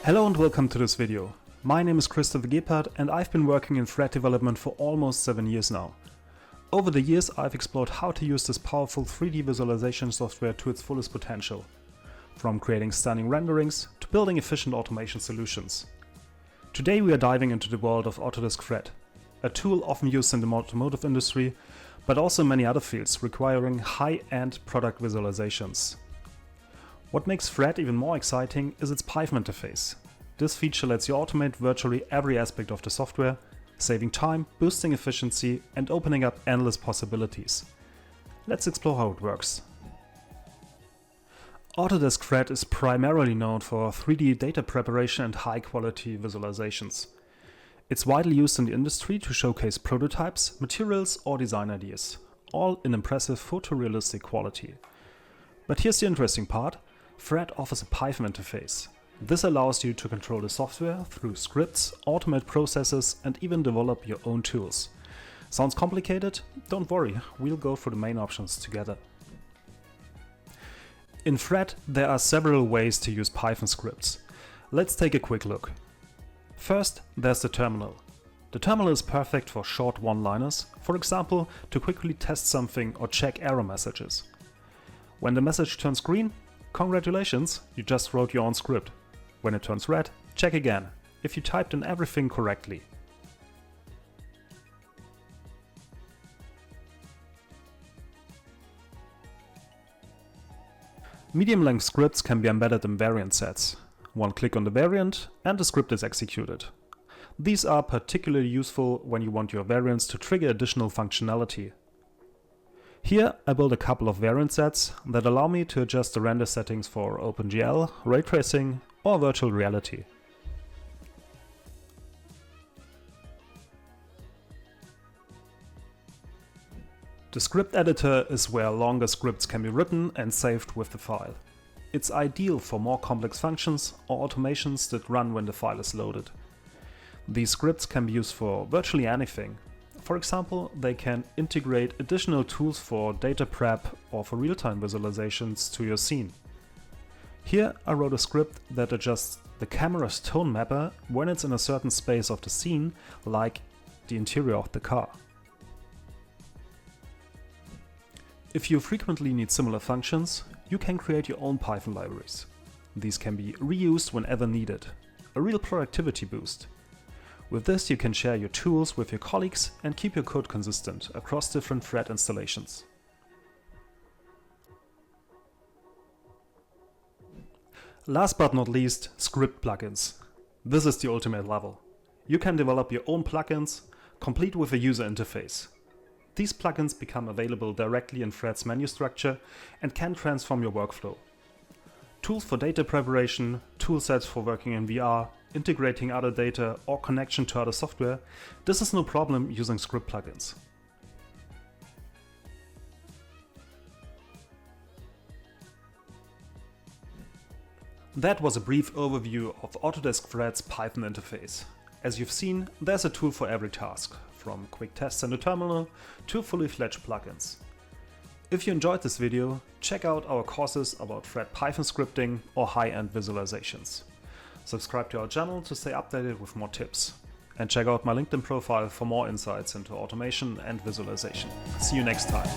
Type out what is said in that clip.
Hello and welcome to this video. My name is Christopher Gebhardt and I've been working in VRED development for almost 7 years now. Over the years I've explored how to use this powerful 3D visualization software to its fullest potential. From creating stunning renderings to building efficient automation solutions. Today we are diving into the world of Autodesk VRED, a tool often used in the automotive industry, but also in many other fields requiring high-end product visualizations. What makes VRED even more exciting is its Python interface. This feature lets you automate virtually every aspect of the software, saving time, boosting efficiency, and opening up endless possibilities. Let's explore how it works. Autodesk VRED is primarily known for 3D data preparation and high-quality visualizations. It's widely used in the industry to showcase prototypes, materials, or design ideas, all in impressive photorealistic quality. But here's the interesting part. VRED offers a Python interface. This allows you to control the software through scripts, automate processes, and even develop your own tools. Sounds complicated? Don't worry, we'll go through the main options together. In VRED, there are several ways to use Python scripts. Let's take a quick look. First, there's the terminal. The terminal is perfect for short one-liners, for example, to quickly test something or check error messages. When the message turns green, congratulations, you just wrote your own script. When it turns red, check again, if you typed in everything correctly. Medium-length scripts can be embedded in variant sets. One click on the variant and the script is executed. These are particularly useful when you want your variants to trigger additional functionality. Here I built a couple of variant sets that allow me to adjust the render settings for OpenGL, ray tracing or virtual reality. The script editor is where longer scripts can be written and saved with the file. It's ideal for more complex functions or automations that run when the file is loaded. These scripts can be used for virtually anything. For example, they can integrate additional tools for data prep or for real-time visualizations to your scene. Here I wrote a script that adjusts the camera's tone mapper when it's in a certain space of the scene, like the interior of the car. If you frequently need similar functions, you can create your own Python libraries. These can be reused whenever needed. A real productivity boost. With this you can share your tools with your colleagues and keep your code consistent across different VRED installations. Last but not least, script plugins. This is the ultimate level. You can develop your own plugins, complete with a user interface. These plugins become available directly in VRED's menu structure and can transform your workflow. Tools for data preparation, toolsets for working in VR, integrating other data or connection to other software, this is no problem using script plugins. That was a brief overview of Autodesk VRED's Python interface. As you've seen, there's a tool for every task, from quick tests in the terminal to fully fledged plugins. If you enjoyed this video, check out our courses about VRED Python scripting or high-end visualizations. Subscribe to our channel to stay updated with more tips. And check out my LinkedIn profile for more insights into automation and visualization. See you next time.